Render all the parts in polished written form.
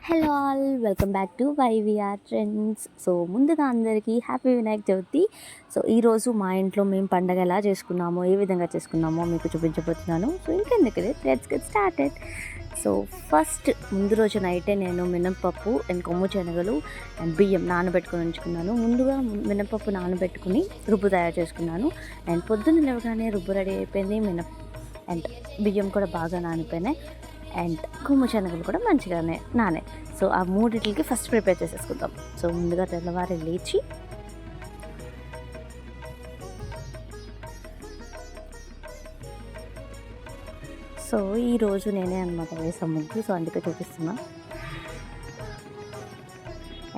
Hello all, welcome back to YVR trends. So ముందుగా అందరికీ happy Vinayaka Chavithi. So ఈరోజు మా ఇంట్లో మేము పండగ ఎలా చేసుకున్నామో, ఏ విధంగా చేసుకున్నామో మీకు చూపించబోతున్నాను. సో ఇంకెందుకు let's get started. So first ముందు రోజు నైటే నేను మినపప్పు అండ్ కొమ్ము శనగలు అండ్ బియ్యం నానబెట్టుకుని ఉంచుకున్నాను. ముందుగా మినపప్పు నానబెట్టుకుని రుబ్బు తయారు చేసుకున్నాను. అండ్ పొద్దున్న లేవగానే రుబ్బు రెడీ అయిపోయింది. అండ్ బియ్యం కూడా బాగా నానిపోయినాయి. అండ్ కొమ్ము శనగలు కూడా మంచిగానే నానే. సో ఆ మూడిటికి ఫస్ట్ ప్రిపేర్ చేసేసుకుందాం. సో ముందుగా తెల్లవారి లేచి సో ఈరోజు నేనే అనమాట వేసాం ముగ్గు. సో అందుకే చూపిస్తున్నా.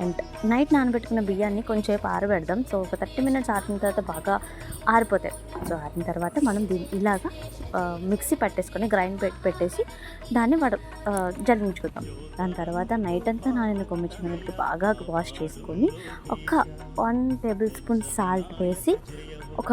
అండ్ నైట్ నానబెట్టుకున్న బియ్యాన్ని కొంచెంసేపు ఆరబెడదాం. సో ఒక 30 minutes ఆరిన తర్వాత బాగా ఆరిపోతాయి. సో ఆరిన తర్వాత మనం దీన్ని ఇలాగా మిక్సీ పట్టేసుకొని గ్రైండ్ పెట్టేసి దాన్ని జల్లించుకుందాం. దాని తర్వాత నైట్ అంతా నానిన కొమ్ము శనగలకి బాగా వాష్ చేసుకొని ఒక 1 tablespoon సాల్ట్ వేసి ఒక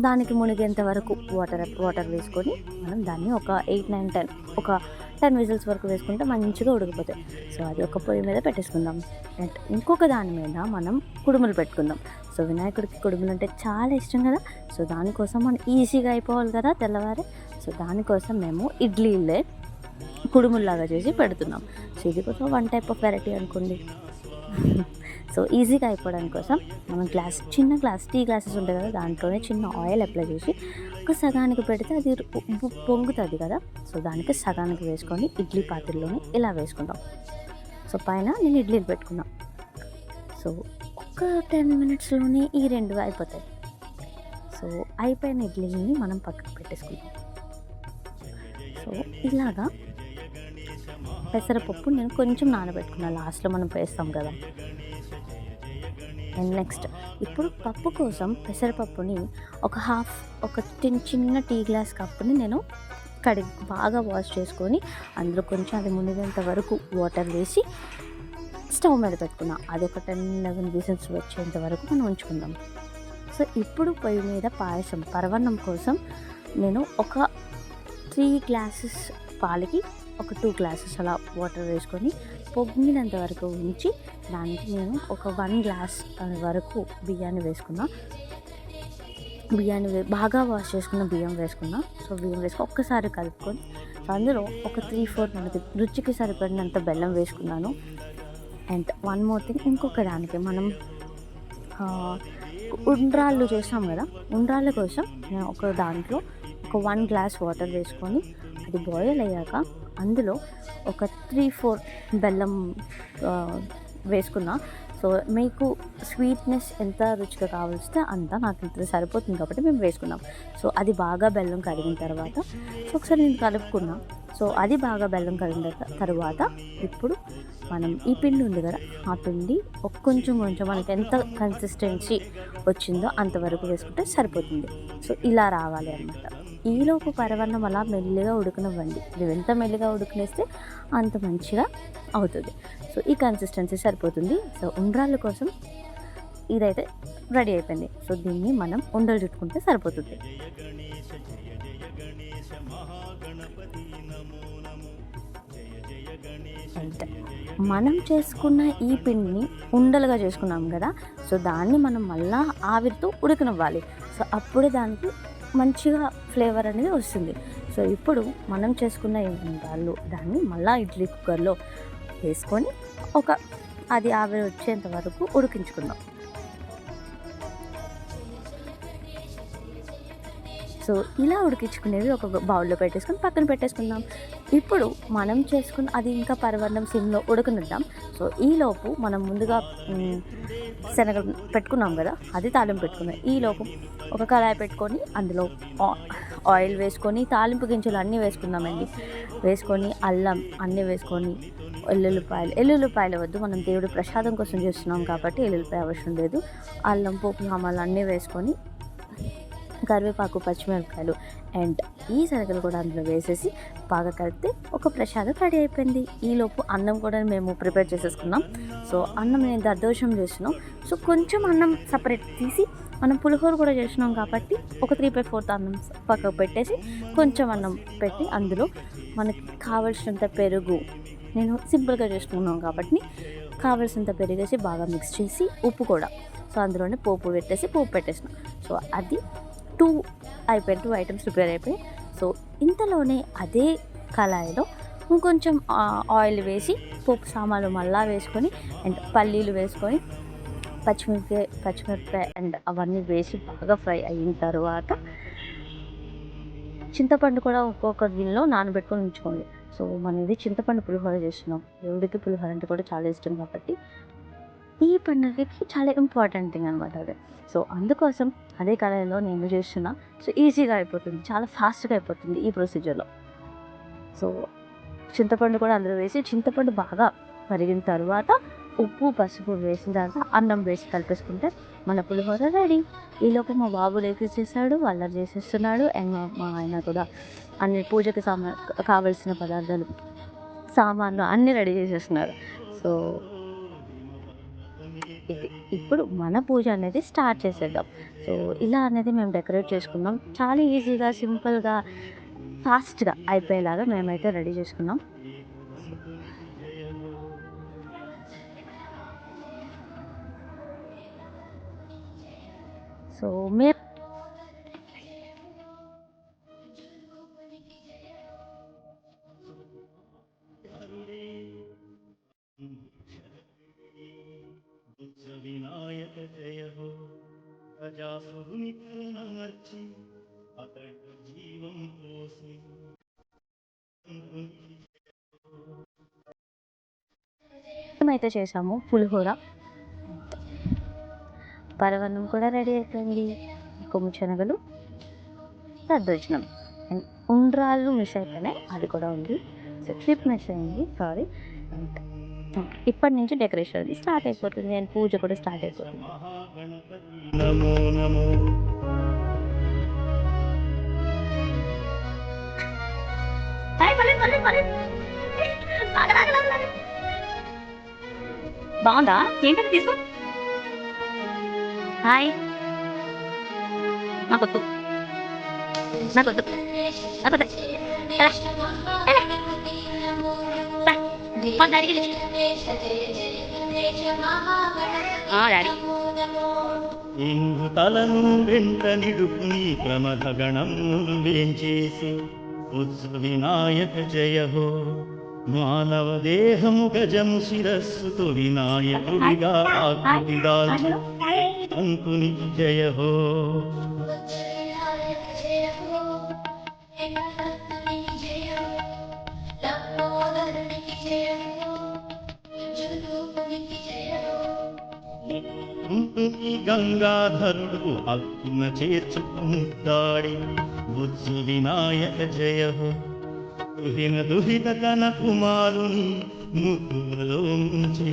దానికి మునిగేంత వరకు వాటర్ వేసుకొని మనం దాన్ని ఒక 8, 9, 10 ఒక 10 విజిల్స్ వరకు వేసుకుంటే మంచిగా ఉడికిపోతాయి. సో అది ఒక పొయ్యి మీద పెట్టేసుకుందాం. అండ్ ఇంకొక దాని మీద మనం కుడుములు పెట్టుకుందాం. సో వినాయకుడికి కుడుములు అంటే చాలా ఇష్టం కదా. సో దానికోసం మనం ఈజీగా అయిపోవాలి కదా తెల్లవారే. సో దానికోసం మేము ఇడ్లీలే కుడుముల్లాగా చేసి పెడుతున్నాం. సో ఇది కోసం 1 type ఆఫ్ వెరైటీ అనుకోండి. సో ఈజీగా అయిపోవడానికి కోసం మనం చిన్న గ్లాస్ టీ గ్లాసెస్ ఉంటాయి కదా, దాంట్లోనే చిన్న ఆయిల్ అప్లై చేసి ఒక సగానికి పెడితే అది పొంగుతుంది కదా. సో దానికి సగానికి వేసుకొని ఇడ్లీ పాత్రలోనే ఇలా వేసుకుందాం. సో పైన నేను ఇడ్లీలు పెట్టుకున్నాను. సో ఒక 10 minutesలోనే ఈ 2 అయిపోతాయి. సో అయిపోయిన ఇడ్లీని మనం పక్కకు పెట్టేసుకుందాం. సో ఇలాగా పెసరపప్పు నేను కొంచెం నానబెట్టుకున్నాను, లాస్ట్లో మనం వేస్తాం కదా. అండ్ నెక్స్ట్ ఇప్పుడు పప్పు కోసం పెసరపప్పుని ఒక చిన్న టీ గ్లాస్ కప్పుని నేను బాగా వాష్ చేసుకొని అందులో కొంచెం అది మునిగేంత వరకు వాటర్ వేసి స్టవ్ మీద పెట్టుకున్నాం. అది ఒక 10-11 విజిల్స్ వచ్చేంత వరకు మనం ఉంచుకుందాం. సో ఇప్పుడు పొయ్యి మీద పరవన్నం కోసం నేను ఒక 3 glasses పాలకి ఒక 2 glasses అలా వాటర్ వేసుకొని పొంగినంత వరకు ఉంచి దానికి నేను ఒక 1 glass వరకు బియ్యాన్ని వేసుకున్నా. బాగా వాష్ చేసుకున్న బియ్యం వేసుకున్నా. సో బియ్యం వేసుకొని ఒక్కసారి కలుపుకొని అందులో ఒక 3-4 మనకి రుచికి సరిపడినంత బెల్లం వేసుకున్నాను. అండ్ వన్ మోర్ థింగ్, ఇంకొక దానికి మనం ఉండ్రాళ్ళు చేస్తాం కదా, ఉండ్రాళ్ళ కోసం నేను ఒక దాంట్లో ఒక 1 glass వాటర్ వేసుకొని అది బాయిల్ అయ్యాక అందులో ఒక 3-4 బెల్లం వేసుకున్నా. సో మీకు స్వీట్నెస్ ఎంత రుచిగా కావలిస్తే అంత, నాకు ఇంత సరిపోతుంది కాబట్టి మేము వేసుకున్నాం. సో అది బాగా బెల్లం కరిగిన తర్వాత సో ఒకసారి నేను కలుపుకున్నా. సో అది బాగా బెల్లం కరిగిన తర్వాత ఇప్పుడు మనం ఈ పిండి ఉంది కదా, ఆ పిండి కొంచెం మనకి ఎంత కన్సిస్టెన్సీ వచ్చిందో అంతవరకు వేసుకుంటే సరిపోతుంది. సో ఇలా రావాలి అన్నమాట. ఈలోపు పరవన్నం అలా మెల్లిగా ఉడకనివ్వండి. ఇది ఎంత మెల్లిగా ఉడకనిస్తే అంత మంచిగా అవుతుంది. సో ఈ కన్సిస్టెన్సీ సరిపోతుంది. సో ఉండ్రాళ్ళ కోసం ఇదైతే రెడీ అయిపోయింది. సో దీన్ని మనం ఉండలు చుట్టుకుంటే సరిపోతుంది. అయితే మనం చేసుకున్న ఈ పిండిని ఉండలుగా చేసుకున్నాం కదా, సో దాన్ని మనం మళ్ళీ ఆవిరితో ఉడకనివ్వాలి. సో అప్పుడే దానికి మంచిగా ఫ్లేవర్ అనేది వస్తుంది. సో ఇప్పుడు మనం చేసుకున్న ఉండాలు దాన్ని మళ్ళీ ఇడ్లీ కుక్కర్లో వేసుకొని అది ఆవిరి వచ్చేంత వరకు ఉడికించుకుందాం. సో ఇలా ఉడికించుకునేది ఒక బౌల్లో పెట్టేసుకొని పక్కన పెట్టేసుకుందాం. ఇప్పుడు మనం చేసుకున్న అది ఇంకా పరవన్నం సిమ్లో ఉడకనిద్దాం. సో ఈలోపు మనం ముందుగా శనగలు పెట్టుకున్నాం కదా, అది తాలింపు పెట్టుకున్నాం. ఈలోపు ఒక కళాయి పెట్టుకొని అందులో ఆయిల్ వేసుకొని తాలింపు గింజలు అన్నీ వేసుకుందామండి. వేసుకొని అల్లం అన్నీ వేసుకొని ఎల్లుల్లిపాయలు వద్దు, మనం దేవుడు ప్రసాదం కోసం చేస్తున్నాం కాబట్టి ఎల్లుల్లిపాయ అవసరం లేదు. అల్లం, పోపు సామాన్లు అన్నీ వేసుకొని కరివేపాకు, పచ్చిమిరపకాయలు అండ్ ఈ శనగలు కూడా అందులో వేసేసి బాగా కలిపితే ఒక ప్రసాదం రెడీ అయిపోయింది. ఈలోపు అన్నం కూడా మేము ప్రిపేర్ చేసేసుకున్నాం. సో అన్నం నేను దద్దోజనం చేస్తున్నాం. సో కొంచెం అన్నం సపరేట్ తీసి మనం పులిహోర కూడా చేసినాం కాబట్టి ఒక 3/4 అన్నం పక్కకు పెట్టేసి కొంచెం అన్నం పెట్టి అందులో మనకి కావలసినంత పెరుగు నేను సింపుల్గా చేసుకున్నాను కాబట్టి కావాల్సినంత పెరిగేసి బాగా మిక్స్ చేసి ఉప్పు కూడా, సో అందులోనే పోపు పెట్టేసిన. సో అది 2 అయిపోయాయి, 2 ఐటమ్స్ ప్రిపేర్ అయిపోయి. సో ఇంతలోనే అదే కళాయిలో ఇంకొంచెం ఆయిల్ వేసి పోపు సామాన్లు మళ్ళా వేసుకొని అండ్ పల్లీలు వేసుకొని పచ్చిమిరపకాయ అండ్ అవన్నీ వేసి బాగా ఫ్రై అయిన తర్వాత చింతపండు కూడా ఒక్కొక్క గిన్నెలో నానబెట్టుకొని ఉంచుకోండి. సో మనం ఇది చింతపండు పులిహోర చేస్తున్నాం, దేవుడికి పులిహోర అంటే కూడా చాలా ఇష్టం కాబట్టి ఈ పండుగకి చాలా ఇంపార్టెంట్ థింగ్ అనమాట అది. సో అందుకోసం అదే కళాయిలో నేను చేస్తున్నా. సో ఈజీగా అయిపోతుంది, చాలా ఫాస్ట్గా అయిపోతుంది ఈ ప్రొసీజర్లో. సో చింతపండు కూడా అందులో వేసి చింతపండు బాగా కరిగిన తర్వాత ఉప్పు పసుపు వేసిన తర్వాత అన్నం వేసి కలిపేసుకుంటే మన పులిహోర రెడీ. ఈలోపు మా బాబు లేచేసేసాడు, అల్లరి చేసేస్తున్నాడు. అండ్ మా ఆయన కూడా అన్ని పూజకి కావలసిన పదార్థాలు సామాన్లు అన్నీ రెడీ చేసేస్తున్నారు. సో ఇప్పుడు మన పూజ అనేది స్టార్ట్ చేసేద్దాం. సో ఇలా అనేది మేము డెకరేట్ చేసుకున్నాం. చాలా ఈజీగా సింపుల్గా ఫాస్ట్గా అయిపోయేలాగా మేమైతే రెడీ చేసుకున్నాం. సో మేము వినాయక జయ హో ప్రజాసుని కరుణమర్చి అతడు జీవం పోసి మేమైతే చేసాము పులిహోర, పరవన్నం కూడా రెడీ అయిపోయింది, కొమ్ము శనగలు, దద్దోజనం అండ్ ఉండ్రాళ్ళు మిస్ అయిపోయినాయి, అది కూడా ఉంది. సో ట్రిప్ మిస్ అయింది, సారీ. ఇప్పటి నుంచి డెకరేషన్ అది స్టార్ట్ అయిపోతుంది అండ్ పూజ కూడా స్టార్ట్ అయిపోతుంది. నమో నమో బాగుందా? ఏంటని తీసుకో. హాయ్, నాకొద్దు నాకొద్దు నాకొద్దు ఇంగు తలను వెంట నిడుపుని ప్రమథగణం వేంచేసి ఉత్స వినాయక జయ హో మానవ దేహము గజము శిరస్సుతో వినాయకుడిగా ఆకృతి దాల్చి అంకుని జయ హో గంగాధరుడు అక్కున చేర్చుకుంటాడి బుద్ధి వినాయక జయ హో దుహిన తన కుమారుని ముద్దులో ముంచి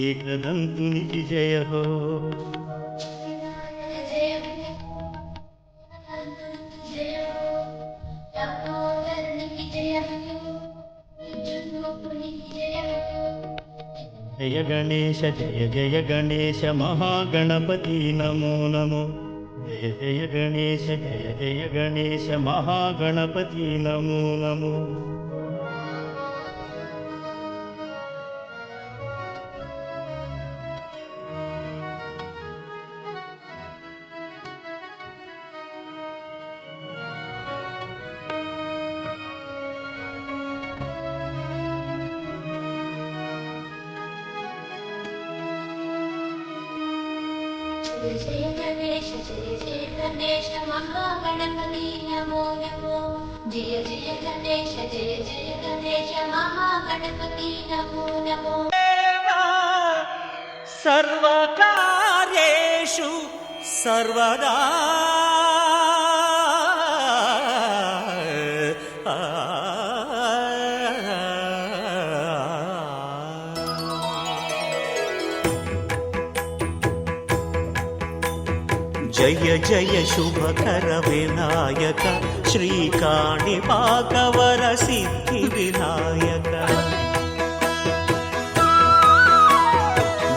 ఏకదంతునికి జయ హో జయ గణేశ జయ జయ గణేశ మహాగణపతి నమో నమో జయ జయ గణేశ జయ జయ గణేశ మహాగణపతి నమో నమో జయ గణేశ మహాగణపతి నమో నమో జయ జయ గణేశ మహాగణపతి నమో నమో. సర్వకార్యేషు సర్వదా జయ జయ శుభకర వినాయక శ్రీకాణిపాకవర సిద్ధి వినాయక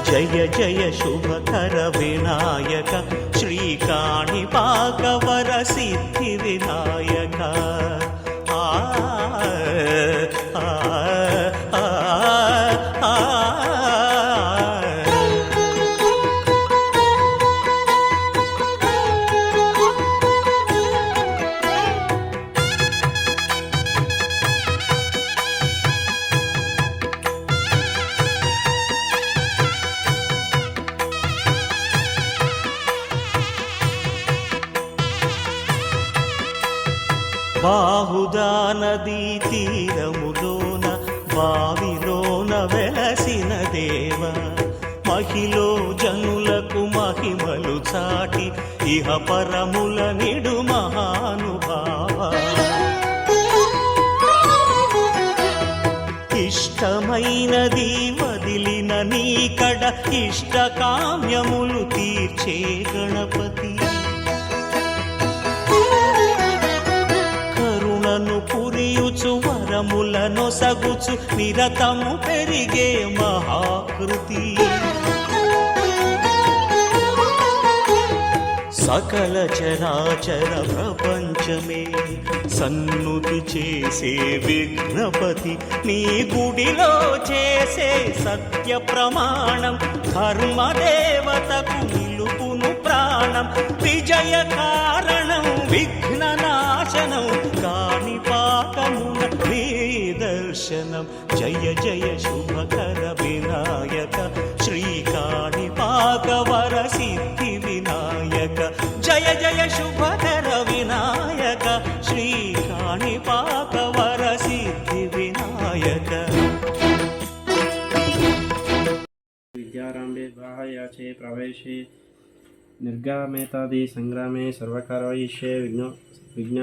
జయ జయ శుభకర వినాయక శ్రీకాణిపాకవర సిద్ధి వినాయక ఆ నదీ తీరములోన బావిలోన వెలసిన దేవ మహిలో జనులకు మహిమలు చాటి ఇహ పరముల నిడు మహానుభావ ఇష్టమైనది వదిలిన నీకడ ఇష్ట కామ్యములు తీర్చే గణపతి కరుణను పురియుచు వరములను సగుచు నిరతము పెరిగే మహాకృతి సకల చరాచర ప్రపంచమే సన్నుతి చేసే విఘ్నపతి నీ గుడిలో చేసే సత్య ప్రమాణం ధర్మదేవతకు నిలుపును ప్రాణం విజయ కారణం విఘ్న నాశనం కాణిపాకమున నీ దర్శనం జయ జయ శుభకర వినాయక శ్రీ కాణిపాక వర సిద్ధి వినాయక జయ జయ శుభకర వినాయక శ్రీ కాణిపాక వర సిద్ధి వినాయక विद्यारंभे बाह्याचे प्रवेशे निर्गमेतादि संग्रामे सर्वकारवैश्ये विघ्न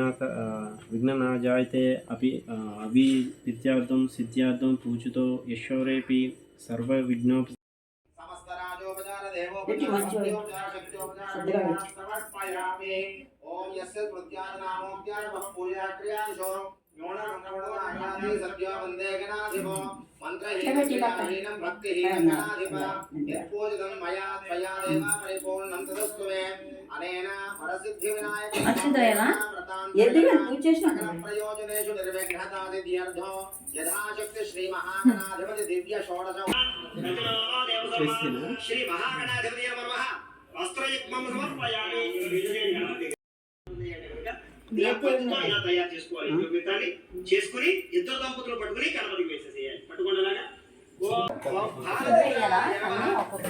जायते अभिविद्यार्थं सिद्ध्यार्थं पूजितो यशोरेपि सर्वविघ्नो समस्तराजोपचार देवोपचार शक्त्योपचार समर्पयामि ओम यस्य प्रत्यानामोक्त्यार पूजा क्रियादिशो न्यूनमङ्गलमनायादि सद्यो वन्दे गणाधिपो मन्त्रहीनं भक्तिहीनं यत्पूजितं मया त्वया देव परिपूर्णं तदस्तु मे अनेन परसिद्धिविनायकः प्रयोजनेषु निर्विघ्नतादित्यर्थो यथाशक्ति श्रीमहागणाधिपति दिव्य षोडश श्री महागणाधिपति नमः वस्त्रयुग्मं समर्पयामि ఇలా తయారు చేసుకోవాలి మిగతాన్ని చేసుకుని ఇద్దరు దంపతులు పట్టుకుని గణపతికి వేసేసేయాలి పట్టుకునేలాగా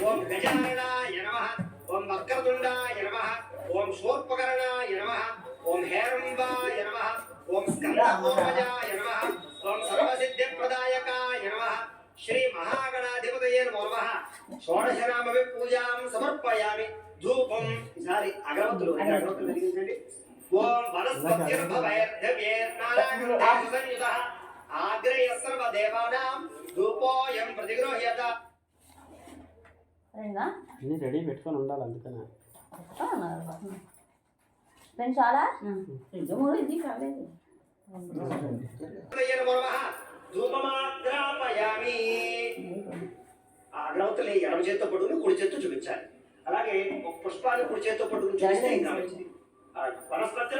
ఓం గజాననాయ నమః ఓం వక్రతుండాయ నమః ఓం శూర్పకర్ణాయ నమః ఓం హేరంబాయ నమః ఓం స్కందపూర్వజాయ నమః ఓం సర్వసిద్ధిప్రదాయకాయ నమః శ్రీ మహాగణాధిపతయే నమో నమః షోడశనామవి పూజాం సమర్పయామి ధూపం ఈసారి అగరవత్తులు వెలిగించండి ఓం వనస్పతిర్భవైర్ధవ్యేర్నారాయణేషు ఆగ్రయ సర్వదేవానాం ధూపోయం ప్రతిగృహ్యత అన్ని రెడీ పెట్టుకొని ఉండాలి అందుకనే చాలా ధూపమాగ్రాపయామి అగ్రవత్తులు ఎడమ చేత్తో పట్టుకుని కుడి చేత్తో చూపించాలి అలాగే ఒక పుష్పాన్ని కుడి చేత్తో పట్టుకుని చూపిస్తే ఇంకా మంచిది వనస్పతి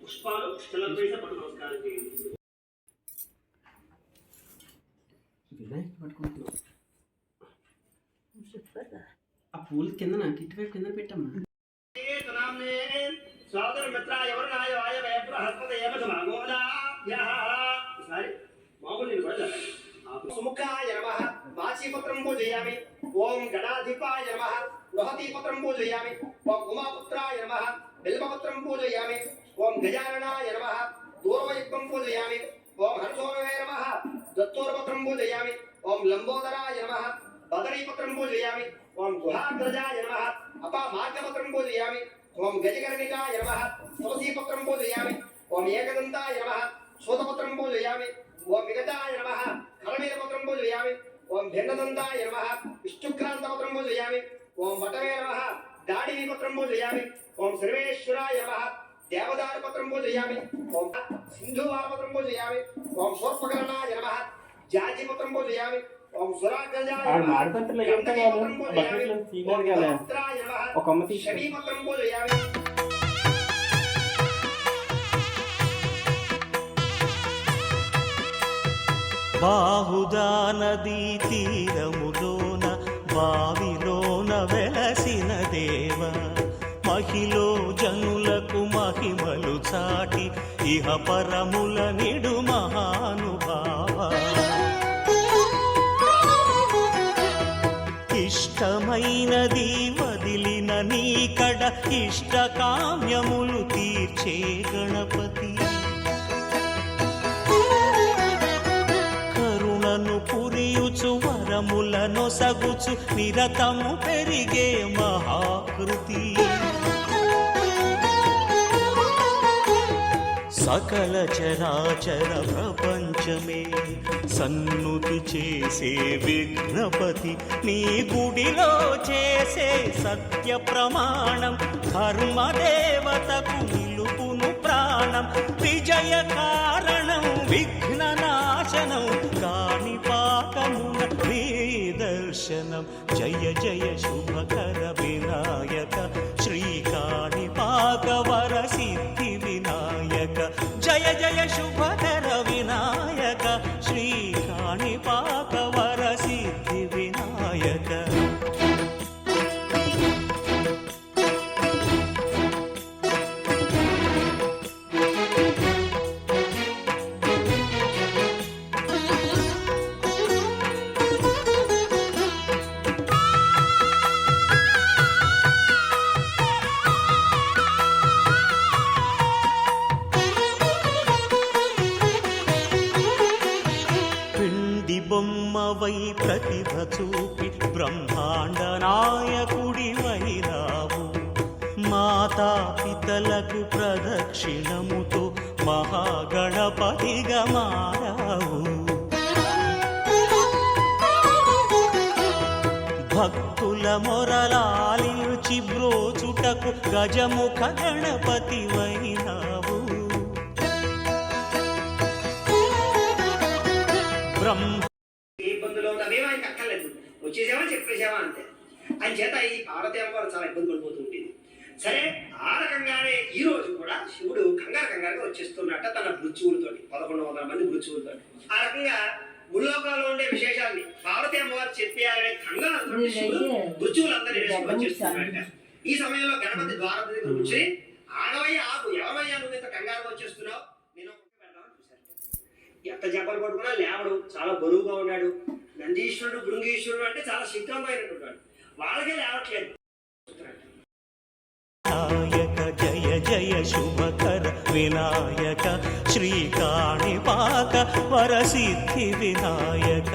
పుష్పాలు స్థలం వేసే పట్టు నమస్కారం చేయండి ఆ పూల కింద నాకు ఇటువైపు కింద పెట్టమ్మా సోదర మిత్రాయ వరుణాయ వాయవే బృహస్పతయ మధుమాగోదాభ్యః ఈసారి మామూలు నీళ్ళు కూడా సుముఖాయ నమః మాచీపత్రం పూజయామి ఓం గణాధిపాయ నమః బృహతీపత్రం పూజయామి ఓం ఉమాపుత్రాయ నమః బిల్వపత్రం పూజయామి ఓం గజాననాయ నమః దూర్వయుక్తం పూజయామి ఓం హర్షోరవే నమః దత్తోర్పత్రం పూజయామి ఓం లంబోదరాయ నమః బదరీపత్రం పూజయామి ఓం గుహాగ్రజాయ నమః అపామార్గపత్రం పూజయామి ఓం గజకర్ణికాయ నమః తులసీపత్రం పూజయామి ఓం ఏకదంతాయ నమః శూతపత్రం పూజయామి ఓం విగతాయ నమః కరవీరపత్రం పూజయామి ఓం భిన్నదంతాయ నమః విష్ణుక్రాంతపత్రం పూజయామి ఓం వటవే నమః దాడివీపత్రం పూజయామి ఓం సర్వేశ్వరాయ నమః దేవదారుపత్రం పూజయామి ఓం సింధువారపత్రం పూజయామి ఓం శూర్పకర్ణాయ నమః జాజిపత్రం పూజయామి ఓం సురాగ్రజాయ నమః గంధకీపత్రం పూజయామి ఓం గణపత్రాయ నమః శమీపత్రం పూజయామి బాహుదా నదీ తీరములోన బావిలోన వెలసిన దేవ మహిలో జనులకు మహిమలు చాటి ఇహ పరముల నిడు మహాను ఇష్టమైనది వదిలిన నీకడ ఇష్టకామ్యములు తీర్చే గణపతి కరుణను పురియుచు వరములను సగుచు నిరతము పెరిగే మహాకృతి సకల చరాచర ప్రపంచమే సన్నుతి చేసే విఘ్నపతి నీ గుడిలో చేసే సత్య ప్రమాణం ధర్మదేవతకు నిలుపును ప్రాణం విజయ కారణం విఘ్న నాశనం కాణిపాకమున నీ దర్శనం జయ జయ శుభకర వినాయక శ్రీ కాణిపాక వర సిద్ధి వినాయక జయ జయ శుభకర వినాయక శ్రీ కాణిపాక వర సిద్ధి వినాయక పిండి బొమ్మవై ప్రతిభ చూపి బ్రహ్మాండ నాయకుడి వైరావు మాతా పితలకు ప్రదక్షిణముతో మహాగణపతిగా మారావు భక్తుల మొరలాలించి బ్రోచుటకు గజముఖ గణపతి వైనావు బ్రహ్మ ఏ ఇబ్బందులో ఉన్నవేమో ఆయనకి అక్కర్లేదు, వచ్చేసామా చెప్పేసామా అంతే. ఆయన చేత ఈ పార్వతీ అమ్మవారు చాలా ఇబ్బంది పడిపోతూ ఉంటుంది. సరే, ఆ రకంగానే ఈ రోజు కూడా శివుడు కంగారుగా వచ్చేస్తున్నట్ట తన మృత్యువులతోటి 1100 మంది మృత్యువులతోటి. ఆ రకంగా భూలోకాల్లో ఉండే విశేషాన్ని పార్వతీ అమ్మవారు చెప్పేయాలనే కంగారు శివుడు మృత్యువులందరూ వచ్చేస్తున్నట్ట. ఈ సమయంలో గణపతి ద్వారం దగ్గర కూర్చొని ఆగవయ్య ఆగు, ఎవరయ్యా నువ్వు ఇంత కంగారుగా వచ్చేస్తున్నావు, నేను పెడదామని చూశాను. ఎంత జబ్బలు పడుకున్నా లేవడు, చాలా బరువుగా ఉన్నాడు. నందీశ్వరుడు భృంగీశ్వరుడు అంటే చాలా శక్తివంతమైనటువంటి వాళ్ళకే లేవట్లేదు. వినాయక జయ జయ శుభకర వినాయక శ్రీ కాణిపాక వరసిద్ధి వినాయక